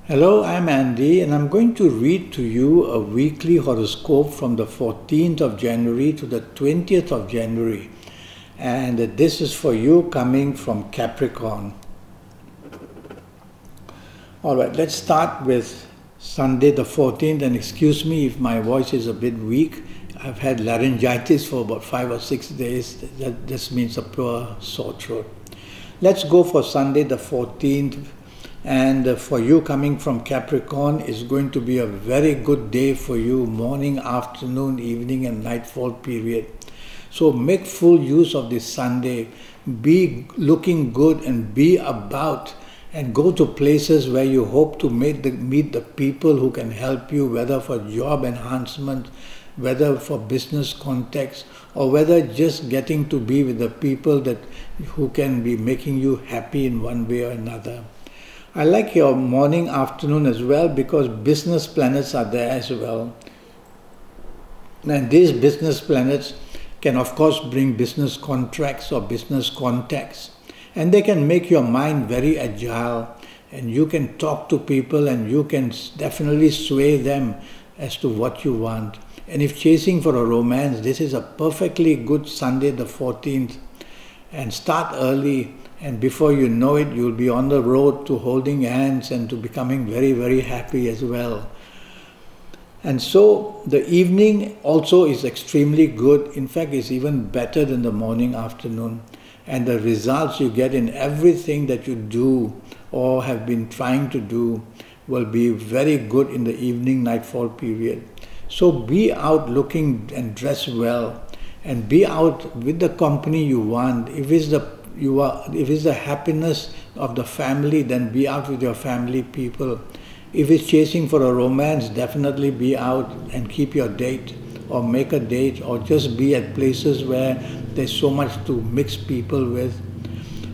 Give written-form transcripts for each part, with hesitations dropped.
Hello, I'm Andy, and I'm going to read to you a weekly horoscope from the 14th of January to the 20th of January. And this is for you coming from Capricorn. Alright, let's start with Sunday the 14th, and excuse me if my voice is a bit weak. I've had laryngitis for about 5 or 6 days. That just means a pure sore throat. Let's go for Sunday the 14th. And for you coming from Capricorn, it's going to be a very good day for you, morning, afternoon, evening and nightfall period. So make full use of this Sunday. Be looking good and be about and go to places where you hope to meet the people who can help you, whether for job enhancement, whether for business context, or whether just getting to be with the people who can be making you happy in one way or another. I like your morning, afternoon as well because business planets are there as well. And these business planets can of course bring business contracts or business contacts. And they can make your mind very agile, and you can talk to people and you can definitely sway them as to what you want. And if chasing for a romance, this is a perfectly good Sunday the 14th. And start early. And before you know it, you'll be on the road to holding hands and to becoming very, very happy as well. And so the evening also is extremely good. In fact, it's even better than the morning, afternoon. And the results you get in everything that you do or have been trying to do will be very good in the evening, nightfall period. So be out looking and dress well. And be out with the company you want. If it's the happiness of the family, then be out with your family people. If it's chasing for a romance, definitely be out and keep your date or make a date or just be at places where there's so much to mix people with.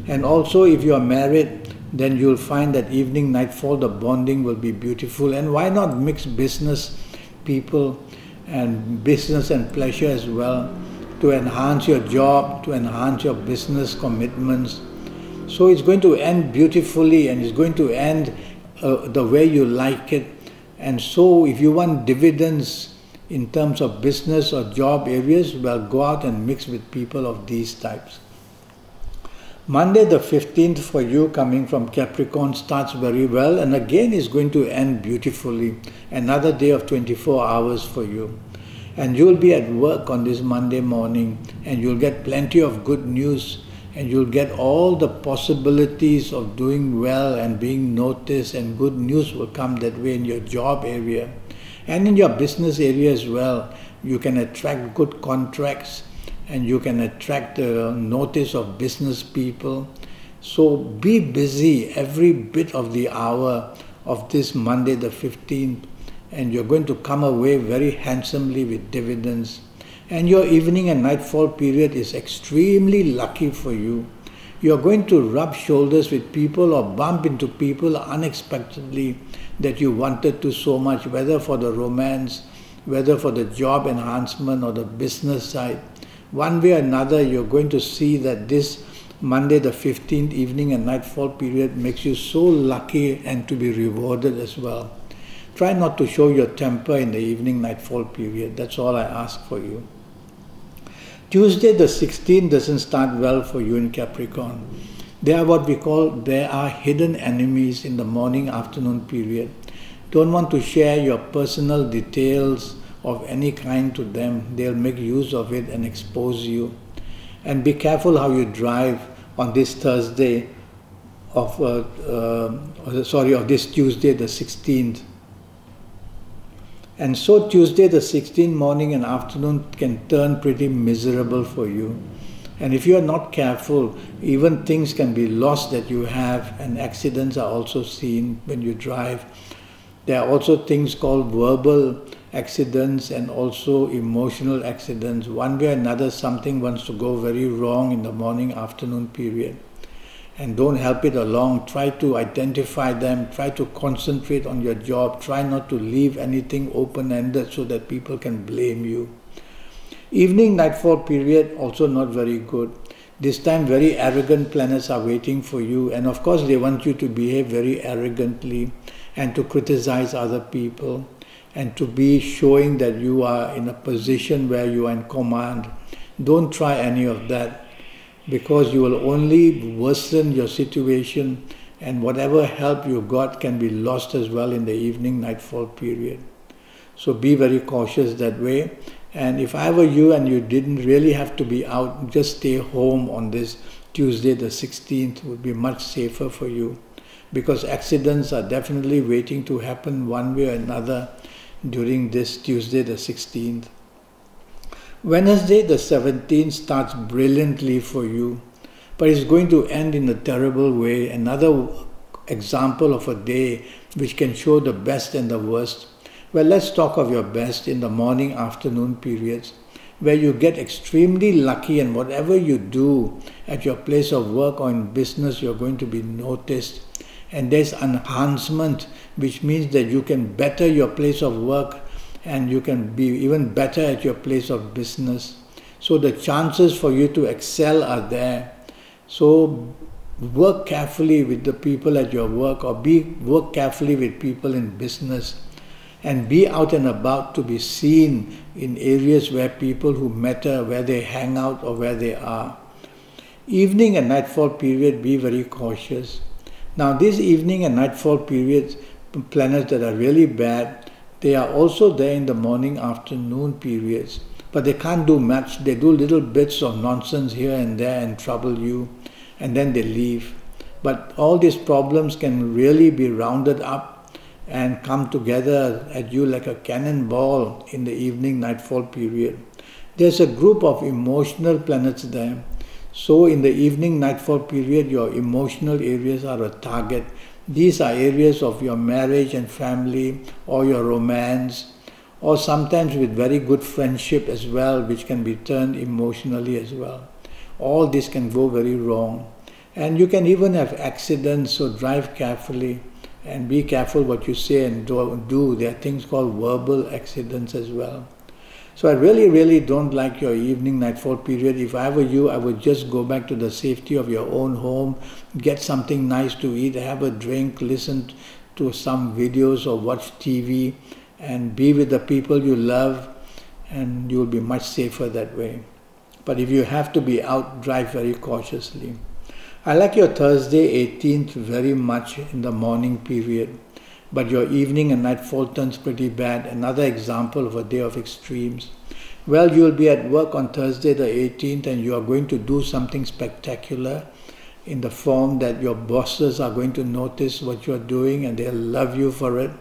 And also if you are married, then you'll find that evening, nightfall, the bonding will be beautiful. And why not mix business people and business and pleasure as well, to enhance your job, to enhance your business commitments. So it's going to end beautifully and it's going to end the way you like it. And so if you want dividends in terms of business or job areas, well, go out and mix with people of these types. Monday the 15th for you coming from Capricorn starts very well, and again is going to end beautifully. Another day of 24 hours for you. And you'll be at work on this Monday morning and you'll get plenty of good news and you'll get all the possibilities of doing well and being noticed, and good news will come that way in your job area. And in your business area as well, you can attract good contracts and you can attract the notice of business people. So be busy every bit of the hour of this Monday the 15th. And you're going to come away very handsomely with dividends. And your evening and nightfall period is extremely lucky for you. You're going to rub shoulders with people or bump into people unexpectedly that you wanted to so much, whether for the romance, whether for the job enhancement or the business side. One way or another, you're going to see that this Monday the 15th evening and nightfall period makes you so lucky and to be rewarded as well. Try not to show your temper in the evening, nightfall period. That's all I ask for you. Tuesday the 16th doesn't start well for you in Capricorn. They are what we call, there are hidden enemies in the morning, afternoon period. Don't want to share your personal details of any kind to them. They'll make use of it and expose you. And be careful how you drive on this Thursday of this Tuesday the 16th. And so Tuesday the 16th morning and afternoon can turn pretty miserable for you. And if you are not careful, even things can be lost that you have, and accidents are also seen when you drive. There are also things called verbal accidents and also emotional accidents. One way or another, something wants to go very wrong in the morning, afternoon period. And don't help it along. Try to identify them. Try to concentrate on your job. Try not to leave anything open-ended so that people can blame you. Evening, nightfall period, also not very good. This time very arrogant planets are waiting for you, and of course they want you to behave very arrogantly and to criticize other people, and to be showing that you are in a position where you are in command. Don't try any of that, because you will only worsen your situation, and whatever help you got can be lost as well in the evening nightfall period. So be very cautious that way. And if I were you and you didn't really have to be out, just stay home on this Tuesday the 16th would be much safer for you, because accidents are definitely waiting to happen one way or another during this Tuesday the 16th. Wednesday the 17th starts brilliantly for you, but it's going to end in a terrible way. Another example of a day which can show the best and the worst. Well, let's talk of your best in the morning, afternoon periods, where you get extremely lucky, and whatever you do at your place of work or in business, you're going to be noticed. And there's enhancement, which means that you can better your place of work and you can be even better at your place of business. So the chances for you to excel are there. So work carefully with the people at your work, or work carefully with people in business. And be out and about to be seen in areas where people who matter, where they hang out or where they are. Evening and nightfall period, be very cautious. Now these evening and nightfall periods, planets that are really bad, they are also there in the morning, afternoon periods. But they can't do much. They do little bits of nonsense here and there and trouble you, and then they leave. But all these problems can really be rounded up and come together at you like a cannonball in the evening nightfall period. There's a group of emotional planets there. So in the evening nightfall period, your emotional areas are a target. These are areas of your marriage and family, or your romance, or sometimes with very good friendship as well, which can be turned emotionally as well. All this can go very wrong. And you can even have accidents, so drive carefully. And be careful what you say and do. There are things called verbal accidents as well. So I really don't like your evening nightfall period. If I were you, I would just go back to the safety of your own home, get something nice to eat, have a drink, listen to some videos or watch TV, and be with the people you love, and you'll be much safer that way. But if you have to be out, drive very cautiously. I like your Thursday 18th very much in the morning period, but your evening and nightfall turns pretty bad. Another example of a day of extremes. Well, you will be at work on Thursday the 18th, and you are going to do something spectacular in the form that your bosses are going to notice what you are doing and they'll love you for it.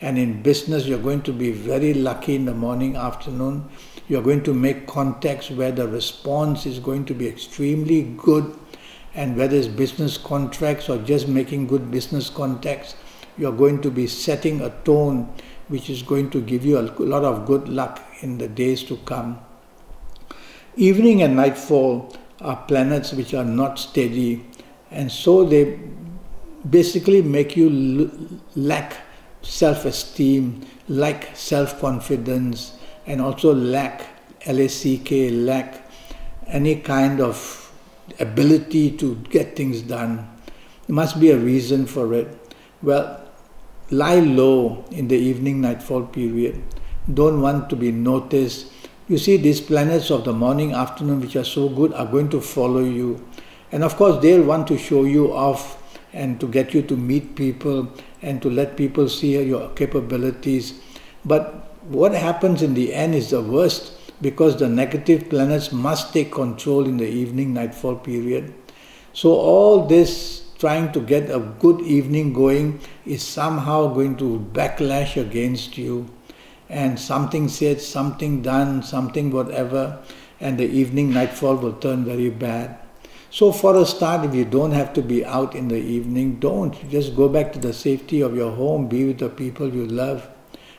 And in business, you're going to be very lucky in the morning, afternoon. You're going to make contacts where the response is going to be extremely good. And whether it's business contracts or just making good business contacts, you're going to be setting a tone which is going to give you a lot of good luck in the days to come. Evening and nightfall are planets which are not steady, and so they basically make you lack self-esteem, lack self-confidence, and also lack any kind of ability to get things done. There must be a reason for it. Well, lie low in the evening nightfall period. Don't want to be noticed. You see, these planets of the morning, afternoon, which are so good, are going to follow you. And of course, they'll want to show you off and to get you to meet people and to let people see your capabilities. But what happens in the end is the worst, because the negative planets must take control in the evening nightfall period. So all this trying to get a good evening going is somehow going to backlash against you, and something said, something done, something whatever, and the evening nightfall will turn very bad. So for a start, if you don't have to be out in the evening, don't. Just go back to the safety of your home, be with the people you love.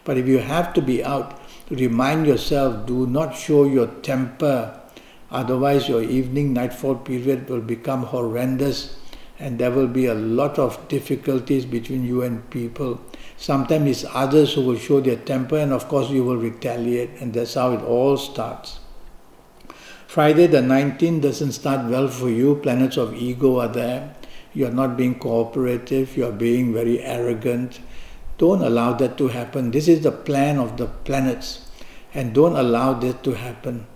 But if you have to be out, remind yourself, do not show your temper. Otherwise, your evening nightfall period will become horrendous, and there will be a lot of difficulties between you and people. Sometimes it's others who will show their temper, and of course you will retaliate, and that's how it all starts. Friday the 19th doesn't start well for you. Planets of ego are there. You're not being cooperative. You're being very arrogant. Don't allow that to happen. This is the plan of the planets, and don't allow that to happen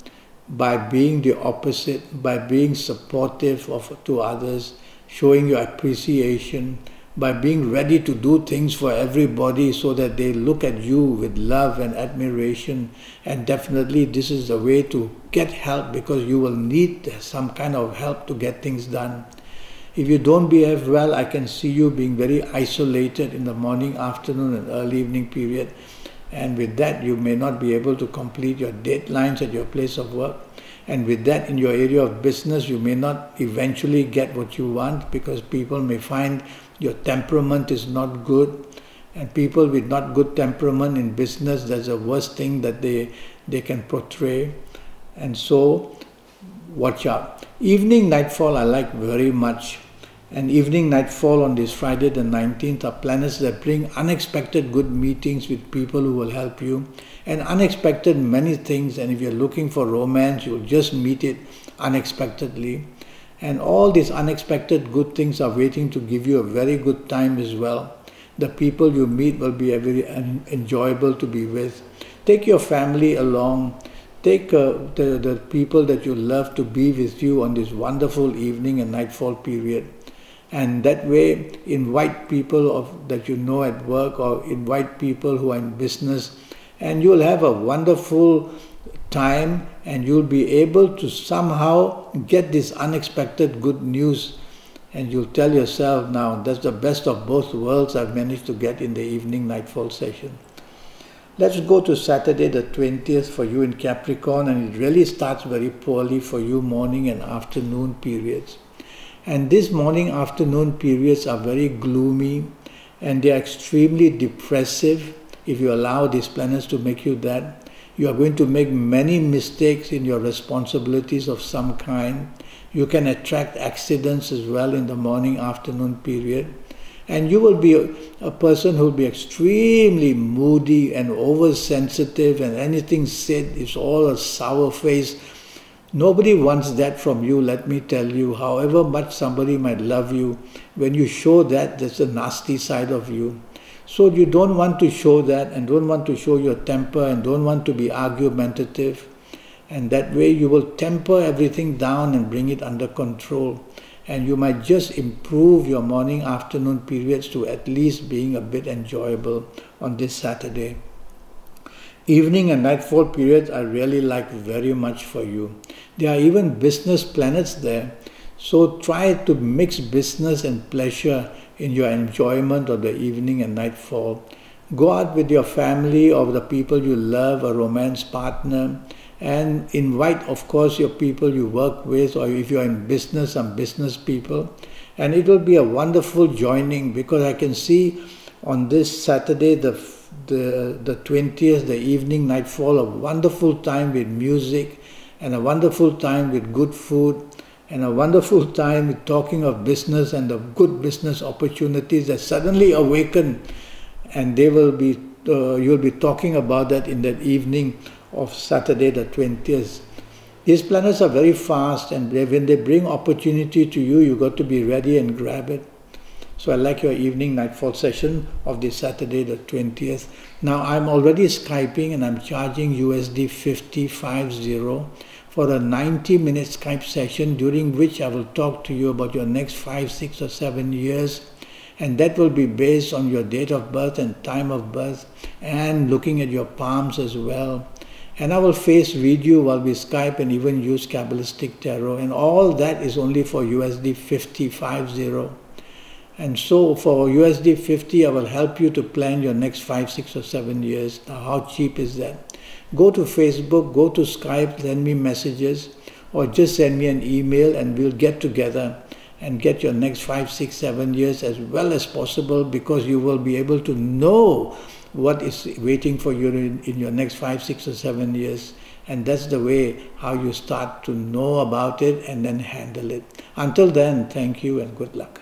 by being the opposite, by being supportive to others, showing your appreciation, by being ready to do things for everybody so that they look at you with love and admiration. And definitely this is the way to get help, because you will need some kind of help to get things done. If you don't behave well, I can see you being very isolated in the morning, afternoon and early evening period. And with that, you may not be able to complete your deadlines at your place of work. And with that, in your area of business, you may not eventually get what you want, because people may find your temperament is not good. And people with not good temperament in business, that's the worst thing that they can portray. And so, watch out. Evening nightfall I like very much. And evening nightfall on this Friday the 19th are planets that bring unexpected good meetings with people who will help you, and unexpected many things. And if you're looking for romance, you'll just meet it unexpectedly. And all these unexpected good things are waiting to give you a very good time as well. The people you meet will be very enjoyable to be with. Take your family along. Take the people that you love to be with you on this wonderful evening and nightfall period. And that way, invite people that you know at work, or invite people who are in business, and you'll have a wonderful time, and you'll be able to somehow get this unexpected good news, and you'll tell yourself, now that's the best of both worlds I've managed to get in the evening nightfall session. Let's go to Saturday the 20th for you in Capricorn, and it really starts very poorly for you morning and afternoon periods. And these morning afternoon periods are very gloomy, and they are extremely depressive. If you allow these planets to make you that, you are going to make many mistakes in your responsibilities of some kind. You can attract accidents as well in the morning afternoon period. And you will be a person who will be extremely moody and oversensitive, and anything said is all a sour face. Nobody wants that from you, let me tell you. However much somebody might love you, when you show that, that's a nasty side of you. So you don't want to show that, and don't want to show your temper, and don't want to be argumentative. And that way you will temper everything down and bring it under control. And you might just improve your morning afternoon periods to at least being a bit enjoyable on this Saturday. Evening and nightfall periods I really like very much for you. There are even business planets there. So try to mix business and pleasure in your enjoyment of the evening and nightfall. Go out with your family or the people you love, a romance partner, and invite, of course, your people you work with, or if you're in business, some business people. And it will be a wonderful joining, because I can see on this Saturday, the 20th, the evening nightfall, a wonderful time with music, and a wonderful time with good food, and a wonderful time with talking of business and of good business opportunities that suddenly awaken, and they will be, you'll be talking about that in that evening of Saturday the 20th. These planets are very fast, and when they bring opportunity to you, you got to be ready and grab it. So I like your evening nightfall session of this Saturday the 20th. Now I'm already Skyping, and I'm charging USD 50 for a 90-minute Skype session, during which I will talk to you about your next 5, 6 or 7 years. And that will be based on your date of birth and time of birth, and looking at your palms as well. And I will face read you while we Skype, and even use Kabbalistic Tarot. And all that is only for USD 50. And so for USD 50, I will help you to plan your next 5, 6 or 7 years. Now how cheap is that? Go to Facebook, go to Skype, send me messages, or just send me an email, and we'll get together and get your next 5, 6, 7 years as well as possible, because you will be able to know what is waiting for you in your next 5, 6 or 7 years. And that's the way how you start to know about it and then handle it. Until then, thank you and good luck.